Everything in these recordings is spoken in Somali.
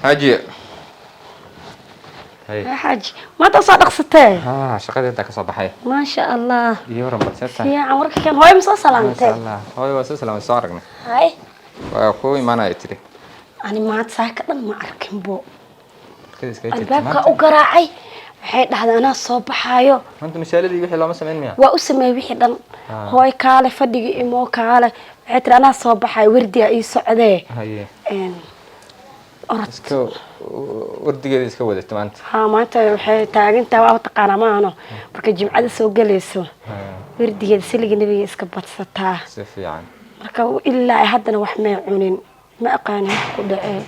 حاجي هاي حاج ما تصدق ستة شقدي انت كصباحي ما شاء الله iyo waran balseeta يا عمرك كان هاي مصاصة ما شاء لانتي الله hooyo waa soo salaamay soo aragnay هاي waa ku imaanay tiri أنا ما تساكت ما أركن بو kida iska jirtay الباب maanta كأقرعي حيد هذا أنا صباح هايو maanta mashaaladii wixii looma sameyn miya وأسمي وحدة هاي كاله فدي إمو كاله حتى أنا صباح هاي وردي أي سعدة haye أرد iska wardigeeda iska wadatay maanta ها ما أنت تاجن توا تقارن ما أنا بركة جمعة سوق جلسوا وردي سلق النبي إسكبت ستاه si fiican marka ilaa haddana wax ma cunin ma aqaan ku dhacay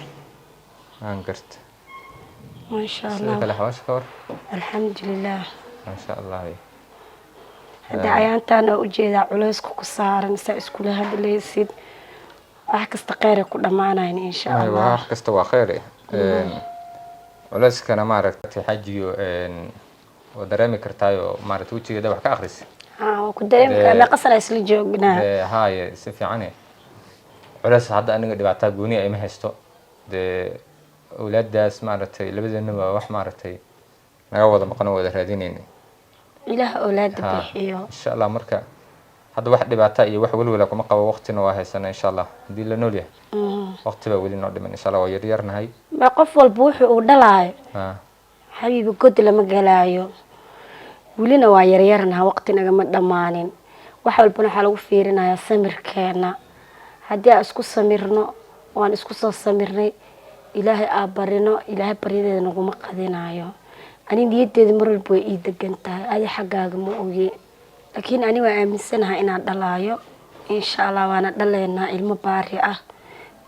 aan garta ma sha sida Allah kale xawaash ka war alxamdulillah ma sha Allah hadda ayaantaan u jeedaa culeysku ku saaran sa iskula hadlaysid wax kasta qeyr ku dhamaanayn insha Allah wax kasta waa khayr culeyskana maaragtay xajiyo oo dareemi kartaayo maaragtay wajigeeda wax ka akhris ها وكدايم كان قصر اسل جوجنا هاي si fiican culays hadda aniga dhibaato gooni ay ma haysto de awlaadaas maaragtay labadeennaba wax maaragtay naga wada maqan oo wada raadinayna ilaah awlaad bixiyo insha Allah marka hadda wax dhibaato iyo wax walwala kuma qabo waqtina waa haysana insha Allah hadii la nool yahay waqti baa wali noo dhiman insha Allah waa yar yarnahay ma qof walba wuxuu u dhalaayo xabiibi god lama galaayo ولنا ويريرنا وقت نجمع دمانين وحول بنا حلو فيرنا يا سمر كنا هدي أسكو سمرنا وأنا أسكو سمرني إلهي أبرنا إلهي بريدة نقوم قدنا يا أنا ديت تدمر البوي إيد جنتها هذه حاجة مؤوية لكن أنا وأمن سنها إن دلايو إن شاء الله وأنا دلنا المبارئة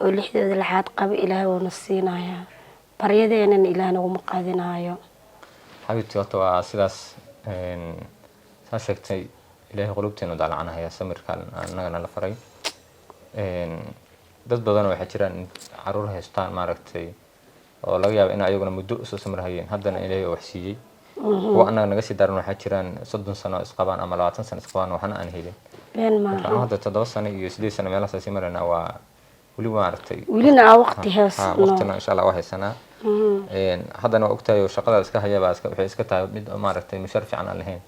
والحدة الحاد قبل إلهي ونصينا يا بريدة إن إلهي نقوم قدنا يا حبيبتي وطوا سلاس saa sheegtay ilaahay qulubteenu daalacanahay samirkan annagana la faray dad badan waxay jiraan caruur haystaan maaragtay oo laga yaabo in ayaguna muddo soo samirhayeen haddana ilaahay wax siiyay kuwa annaga naga sii daran waxaa jiraan 30 sano isqabaan ama 20 sano isqabaan waxna aan helin been ma hadda 7 sano iyo 8 sano meelahaas ay marayna waa wali maaragtay ولنا وقت هسنا waqtina insha Allah waa haysanaa haddana waa ogtahay shaqada iska hayaba waxay iska tahay mid maaragtay mushar fiican aan lahayn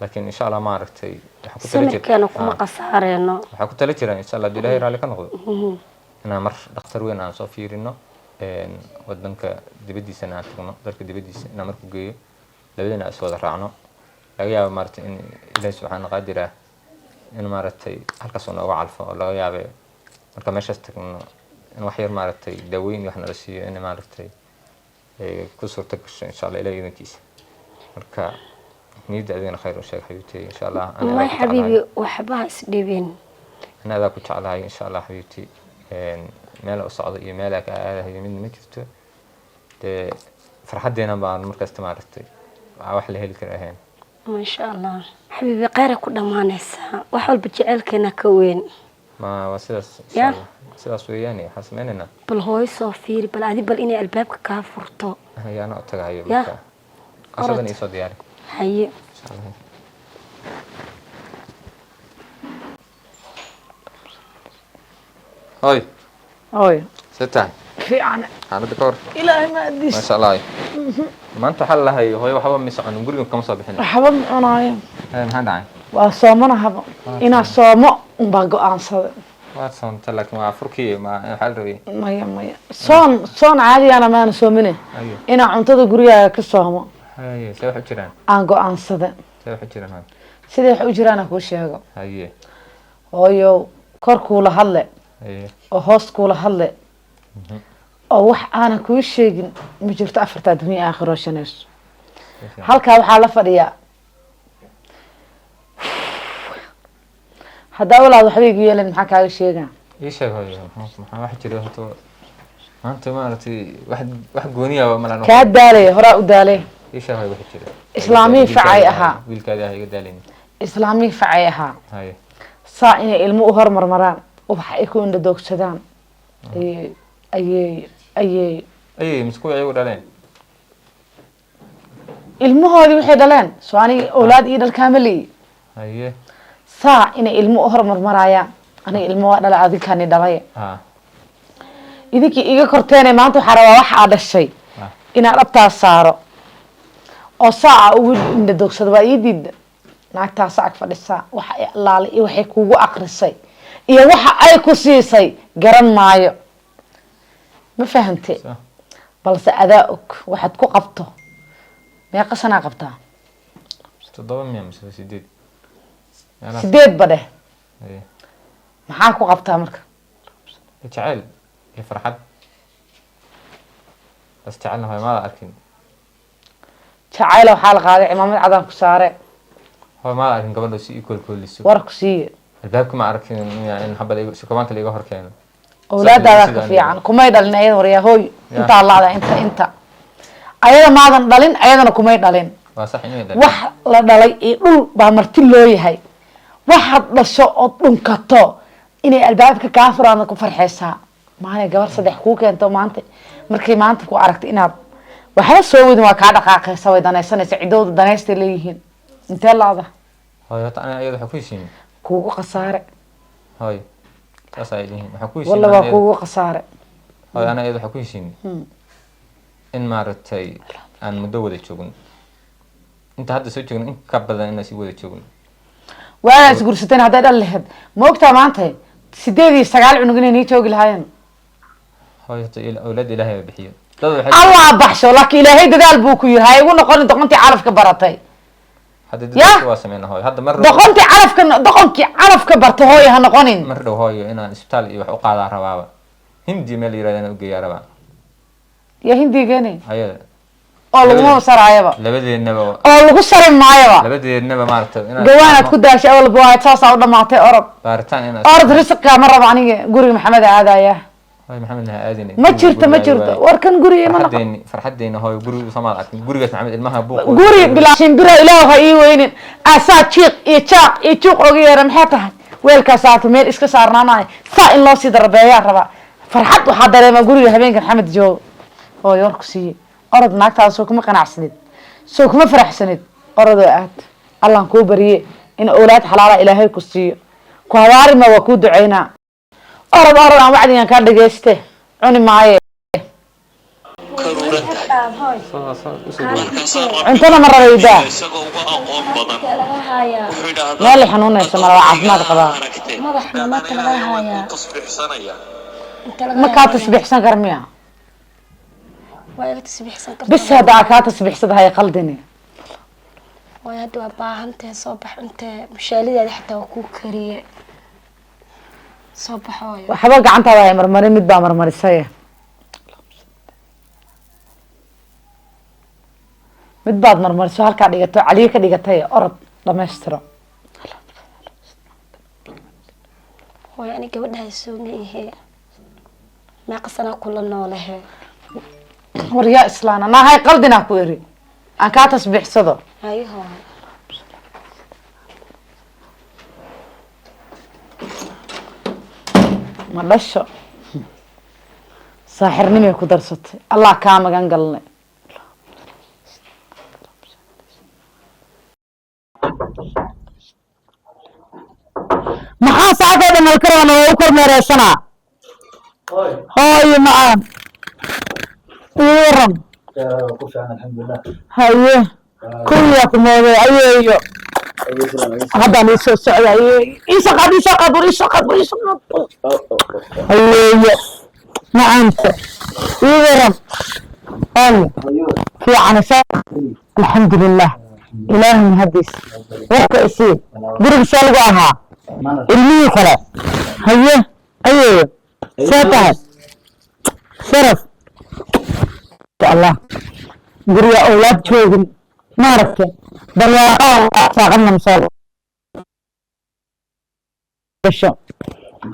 laakiin insha Allah maaragtay waxa ku tali jiraan kuma qasaareyno waxa ku tali jiraan insha Allah ilaahay raali ka noqdo inaan mar dhakhtar weyn aan soo fiirino wadanka dibadiisa aan tagno dalka dibadiisa inaan markuu geeyo labadina is wada raacno laga yaabo maaragtay in ilaahay subhanahu qadira in maaragtay halkaas oo nooga calfo oo laga yaabo marka meeshaas tagno in wax yar maaragtay daaweyn wax nala siiyo in maaragtay ku suurta gasho insha Allah ilaahay idinkiisa marka niyada adina khayr oo sheeg xabiibtay insha Allah ما حبيبي وحبها سديبين أنا ذاك كنت على هاي إن شاء الله حبيبتي مال أصعد إيه مالك هاي من ما كنت فرحت دينا بقى المركز تمارتي واحد هيل كرهين ما شاء الله حبيبي قيرك كل ما نسى وحول بتجعلك أنا كوين ما وسيلة إن شاء الله وسيلة سوياني حسميننا بالهوي صافير بالعادي بل إني البابك كافرتو هي أنا أتجا هاي يا أشهد إيصاد يعني هي إن شاء الله هاي هاي ستة في عنا أنا دكتور إلهي ما أديش ما شاء الله ما أنت حل هاي هاي وحبا مسعون نقول لكم كم صباحين حبا أنا هذا عين وصومنا حبا إنا صومو وباقو أنصد ما صنت لك ما فركي ما حل ربي مية صون عادي أنا ما نسومني أيوه إنا عنتظر قرية كصومو هاي سوي حجران أنقو أنصد سوي حجران هاي سيدي حجرانا كل شيء هاي هايو كركو لهلا هاي وهوسكو لهلا oo wax aan ku sheegin ma jirto afarta dunia aakhiro shanees halka waxa la fadhiyaa hada walaal waxba igu yeelan maxaa kaaga sheegaa ii sheeg hooyo maxaa wax jira horto maanta maaragtay wax gooniya ma laano ka daalay hore u daalay ii sheeg hooyo wax jira islaami facay aha wiilkaada ah iga daalin islaami facay aha hay saa inay ilmo u hormarmaraan wax ay ku indha doogsadaan ayay misku ayagu dhaleen ilmahoodii waxay dhaleen soo aniga awlaad ii dhalkaamali haye saa inay ilmo u hormarmarayaan aniga ilmo waa dhala adinkani dhalay idinkii iga korteene maanta waxaa rabaa waxaa dhashay inaan dhabtaas saaro oo saaca ugu indhadoogsada waa ii diida naagtaas ag fadhisaa waxa ay allaale iyo waxay kugu akrisay iyo waxa ay ku siisay garan maayo ma fahante balse adaa og waxaad ku qabto meeqa sanaa qabtaa 7 mise 8 8 ba dheh maxaa ku qabtaa marka jacayl iyo farxad bas jecelna hooy maada arkin jacayl waxaa la qaaday cimaamad cadaan ku saare hooy maada arkin gabadha si koolkooliso war ku siiye albaabka ma arkin in habada si komaanta la iga hor keeno awlaadaada ka fiican kumay dhalin ayada waryaa hooy intaa laada inta ayada maadan dhalin ayadana kumay dhalin waa sax inay dhalin wax la dhalay ee dhul baa marti loo yahay waxaad dhasho oo dhunkato inay albaabka kaa furaan ku farxeysaa maana gabar saddex kuu keento maanta markay maanta ku aragtay inaad waxba soo wadin waa kaa dhaqaaqaysa way danaysanaysa cidooda danaystay leeyihiin intee laada hooy hata ana ayada waxa ku heshiin kuugu khasaare hooy taas ay leeyihiin waxa ku heshiin walla waa kuugu khasaare hooy ana ayada waxa ku heshiin in maaragtay aan muddo wada joogno inta hadda soo joogno in ka badan inaan sii wada joogno waa is guursateen hadday dhal lahayd ma ogtaa maanta 8 iyo 9 cunug inay nii joogi lahaayeen hooy hata awlaad ilaahay bixiyo dad waxay allah baxsho laakiin ilaahay dadaal buu ku yahay ugu noqon doqontii calafka baratay hadda dadku waa sameeyna hooy hadda mar doqonkii calafka bartay hooy ha noqonin mar dhow hooyo inaan isbitaal iyo wax u qaadaa rabaaba hindi meel yiraahdo u geeyaa rabaa ya hindigeeni ayada oo lagu saraayaba labadeennaba oo lagu saray maayaba labadeennaba maartay gawaanad ku daashay awal baa taas u dhamaatay orod baaritaan in orod risqa ma rabo aniga guriga maxamed aadaya hooy maxamed ha aadin ma jirto warkan guriga ma noqon farxadeena hooy guriga Soomaal arkin gurigaas maxamed ilmaha buuq guri bilaashin bira ilaahay ii weynin asaa jiiq iyo jaaq iyo juuq oga yeera maxay tahay weelkaas aad meel iska saarnaanay saa in loo sii darbeeyaa raba farxad waxa dareema guriga habeenkan maxamed joog hooy war ku sii orod naagtaas soo kuma qanacsanid soo kuma faraxsanid orod aad allah ku bariye in awlaad xalaala ilaahay ku siiyo ku hawaari ma waa ku duceynaa orod aan wacdigan ka dhageyste cuni maaye cuntada ma rabaydaa meel xanuunaysa mala caafimaad qabaa ma kaa tasbiixsan kar miya bis hadda kaa tasbiixsadahay qaldini way hadda waa baahantahay soo bax intee mushaalideeda xitaa waa kuu kariye soo baxooyo waxba gacantaada ay marmarin mid baa marmarisay mid baad marmariso halkaa dhigato caliyo ka dhigatay orod dhamaystiro way ani gabadhahay soomaahee meeqa sana kula noolahe war yaa islaana nahay qaldina ku eri aan kaa tasbiixsado ayo ma dhasho saaxirnimay ku darsatay allah kaa magan galnay maxaa saacada dhamal karaan oo u kormeereysanaa hooyo macaan iiran haye kuwiyaa ku mooday ayeeyo haddaan iisoo socda ayeeyo macaanta iiran hooyo fiican alxamdulilah ilaahay mahadiis warka isii guriga see lagu ahaa ilmihii kale haye ayeeyo see tahay sharaf allah guriga awlaad joogin maaragtay barwaaqasaaqadna masoo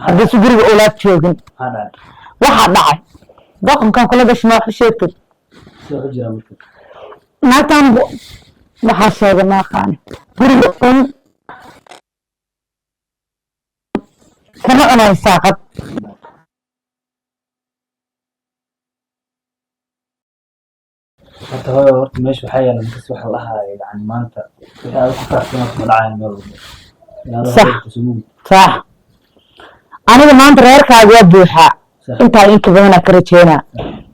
haddii si guriga awlaad joogin waxaa dhacay doqonkan kula gashay ma waxu sheegtay naagtan waxaa sheegay maaqaani guriga un kama cunay saaqad horta hooyo horta meesha waxaa yaala markas waxa la ahaa yani maanta wixii aad ku faraxsan kuma dhacayaan meel walba sax aniga maanta reerkaaga waa buuxaa intaa inka badanaa ka rajeynaa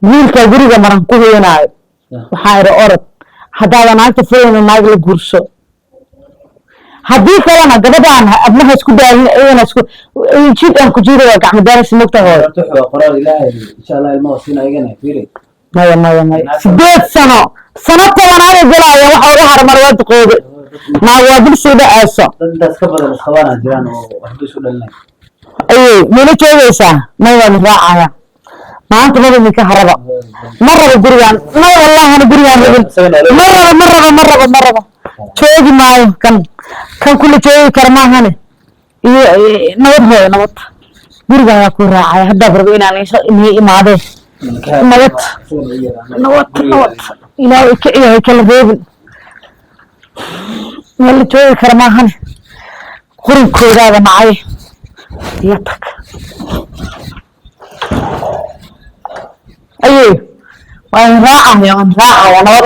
wiilka guriga maran ku heenaayo waxaa iri orod haddaadan naagta furayna naag la guurso haddii kalena gabadhaan abnaha isku daalin iyana isku jid aan ku jiido waa gacmo daaraysa mogta hooyo qoraal ilaahay insha Allah ilmo siina igana fiiri maya 8 sano tobanaad galaya waxa uga harmar wad qoode ma waa bulshada aaso dad ka badan isqabana jiraan oo waxba isu dhalnay ay meel joogaysa ma waa raacaya maanta ma ka haraba maraba gurigan ma wallahi gurigan maraba joogi maayo kan kula joogi karmaahane iyo nabad gurigan waa ku raacaya hadda barbo inaan imaade nabad ilaahay ka ilaahay kala reebin meel joogi karmaahane qurinkoodaada macay يتك أيه وين راعة يا من راعة ونور